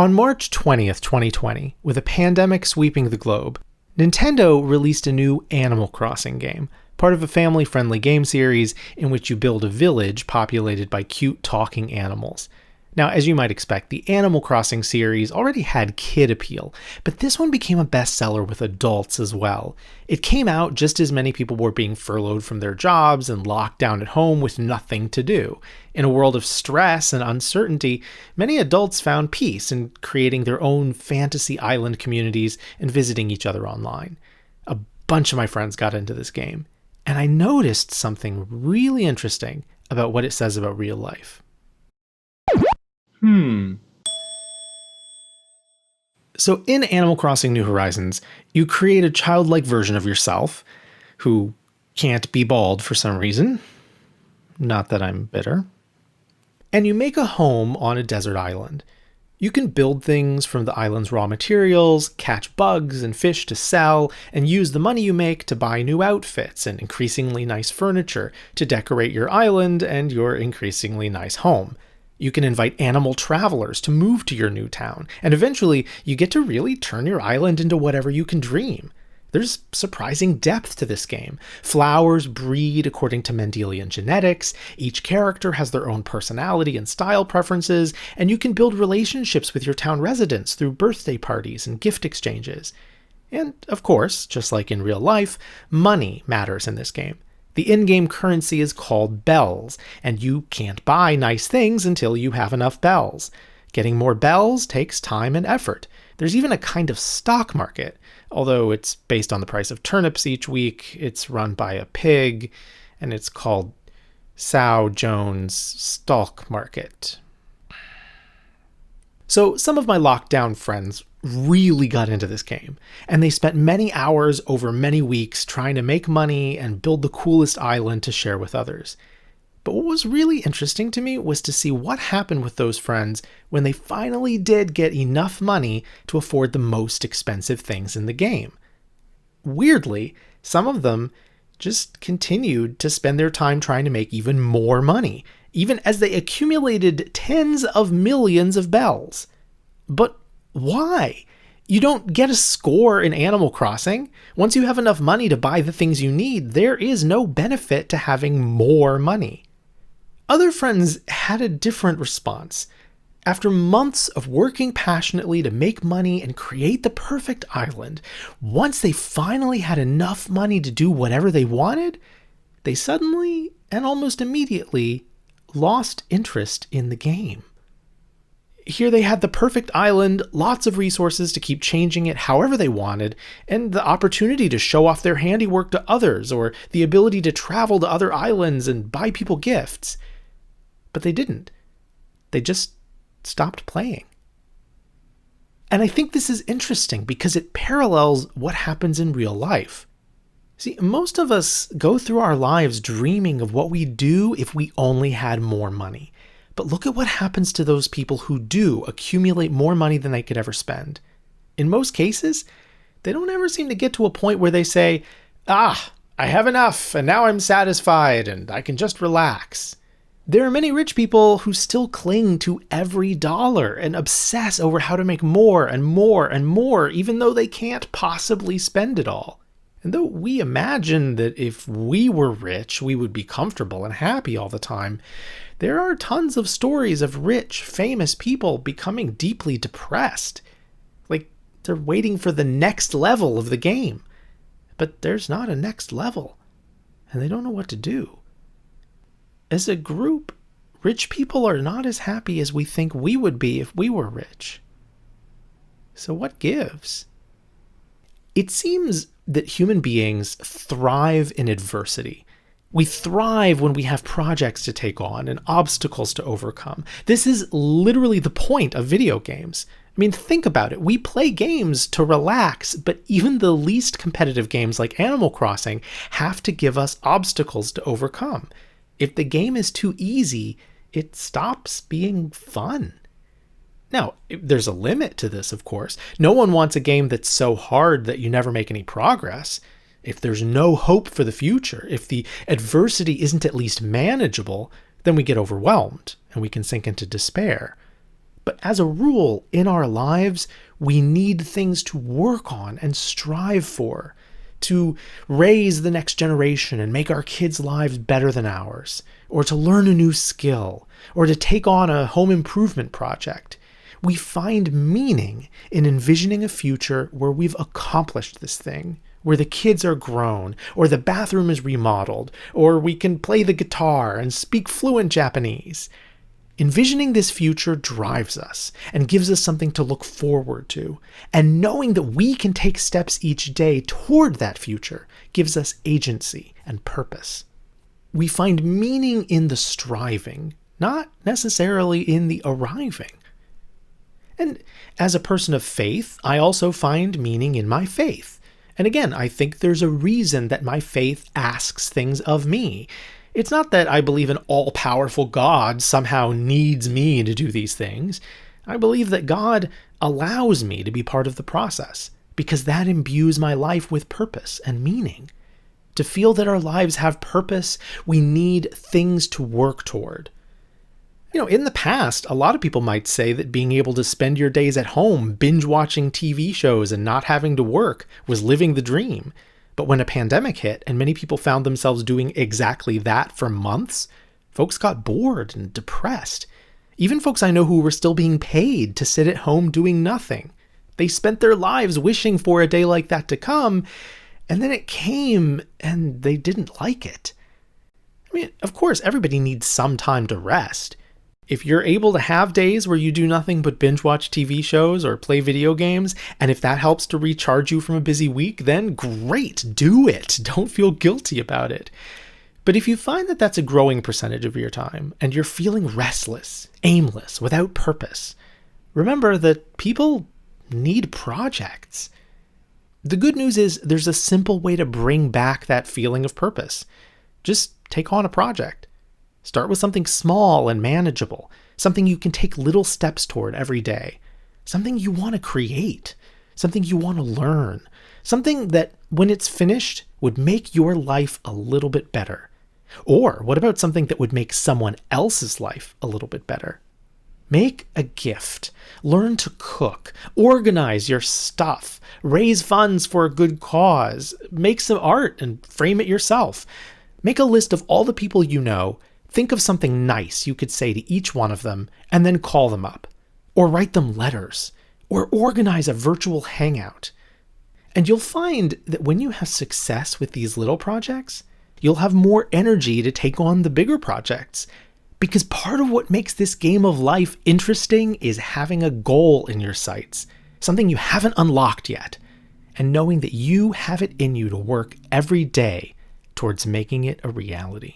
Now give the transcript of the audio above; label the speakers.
Speaker 1: On March 20th, 2020, with a pandemic sweeping the globe, Nintendo released a new Animal Crossing game, part of a family-friendly game series in which you build a village populated by cute talking animals. Now, as you might expect, the Animal Crossing series already had kid appeal, but this one became a bestseller with adults as well. It came out just as many people were being furloughed from their jobs and locked down at home with nothing to do. In a world of stress and uncertainty, many adults found peace in creating their own fantasy island communities and visiting each other online. A bunch of my friends got into this game, and I noticed something really interesting about what it says about real life. So in Animal Crossing New Horizons, you create a childlike version of yourself who can't be bald for some reason. Not that I'm bitter. And you make a home on a desert island. You can build things from the island's raw materials, catch bugs and fish to sell, and use the money you make to buy new outfits and increasingly nice furniture to decorate your island and your increasingly nice home. You can invite animal travelers to move to your new town, and eventually you get to really turn your island into whatever you can dream. There's surprising depth to this game. Flowers breed according to Mendelian genetics, each character has their own personality and style preferences, and you can build relationships with your town residents through birthday parties and gift exchanges. And, of course, just like in real life, money matters in this game. The in-game currency is called bells, and you can't buy nice things until you have enough bells. Getting more bells takes time and effort. There's even a kind of stock market. Although it's based on the price of turnips each week, it's run by a pig, and it's called Sow Jones Stock Market. So some of my lockdown friends really got into this game, and they spent many hours over many weeks trying to make money and build the coolest island to share with others. But what was really interesting to me was to see what happened with those friends when they finally did get enough money to afford the most expensive things in the game. Weirdly, some of them just continued to spend their time trying to make even more money, even as they accumulated tens of millions of bells. But why? You don't get a score in Animal Crossing. Once you have enough money to buy the things you need, there is no benefit to having more money. Other friends had a different response. After months of working passionately to make money and create the perfect island, once they finally had enough money to do whatever they wanted, they suddenly and almost immediately lost interest in the game. Here they had the perfect island, lots of resources to keep changing it however they wanted, and the opportunity to show off their handiwork to others, or the ability to travel to other islands and buy people gifts. But they didn't. They just stopped playing. And I think this is interesting because it parallels what happens in real life. See, most of us go through our lives dreaming of what we'd do if we only had more money. But look at what happens to those people who do accumulate more money than they could ever spend. In most cases, they don't ever seem to get to a point where they say, I have enough, and now I'm satisfied, and I can just relax. There are many rich people who still cling to every dollar and obsess over how to make more and more and more, even though they can't possibly spend it all. And though we imagine that if we were rich, we would be comfortable and happy all the time, there are tons of stories of rich, famous people becoming deeply depressed. Like they're waiting for the next level of the game. But there's not a next level, and they don't know what to do. As a group, rich people are not as happy as we think we would be if we were rich. So what gives? It seems that human beings thrive in adversity. We thrive when we have projects to take on and obstacles to overcome. This is literally the point of video games. I mean, think about it. We play games to relax, but even the least competitive games like Animal Crossing have to give us obstacles to overcome. If the game is too easy, it stops being fun. Now, there's a limit to this, of course. No one wants a game that's so hard that you never make any progress. If there's no hope for the future, if the adversity isn't at least manageable, then we get overwhelmed and we can sink into despair. But as a rule, in our lives, we need things to work on and strive for, to raise the next generation and make our kids' lives better than ours, or to learn a new skill, or to take on a home improvement project. We find meaning in envisioning a future where we've accomplished this thing, where the kids are grown, or the bathroom is remodeled, or we can play the guitar and speak fluent Japanese. Envisioning this future drives us and gives us something to look forward to, and knowing that we can take steps each day toward that future gives us agency and purpose. We find meaning in the striving, not necessarily in the arriving. And as a person of faith, I also find meaning in my faith. And again, I think there's a reason that my faith asks things of me. It's not that I believe an all-powerful God somehow needs me to do these things. I believe that God allows me to be part of the process because that imbues my life with purpose and meaning. To feel that our lives have purpose, we need things to work toward. In the past, a lot of people might say that being able to spend your days at home binge-watching TV shows and not having to work was living the dream. But when a pandemic hit and many people found themselves doing exactly that for months, folks got bored and depressed. Even folks I know who were still being paid to sit at home doing nothing. They spent their lives wishing for a day like that to come, and then it came and they didn't like it. Of course, everybody needs some time to rest. If you're able to have days where you do nothing but binge watch TV shows or play video games, and if that helps to recharge you from a busy week, then great, do it. Don't feel guilty about it. But if you find that that's a growing percentage of your time, and you're feeling restless, aimless, without purpose, remember that people need projects. The good news is there's a simple way to bring back that feeling of purpose. Just take on a project. Start with something small and manageable, something you can take little steps toward every day, something you want to create, something you want to learn, something that, when it's finished, would make your life a little bit better. Or what about something that would make someone else's life a little bit better? Make a gift, learn to cook, organize your stuff, raise funds for a good cause, make some art and frame it yourself. Make a list of all the people you know. Think of something nice you could say to each one of them and then call them up, or write them letters, or organize a virtual hangout. And you'll find that when you have success with these little projects, you'll have more energy to take on the bigger projects. Because part of what makes this game of life interesting is having a goal in your sights, something you haven't unlocked yet, and knowing that you have it in you to work every day towards making it a reality.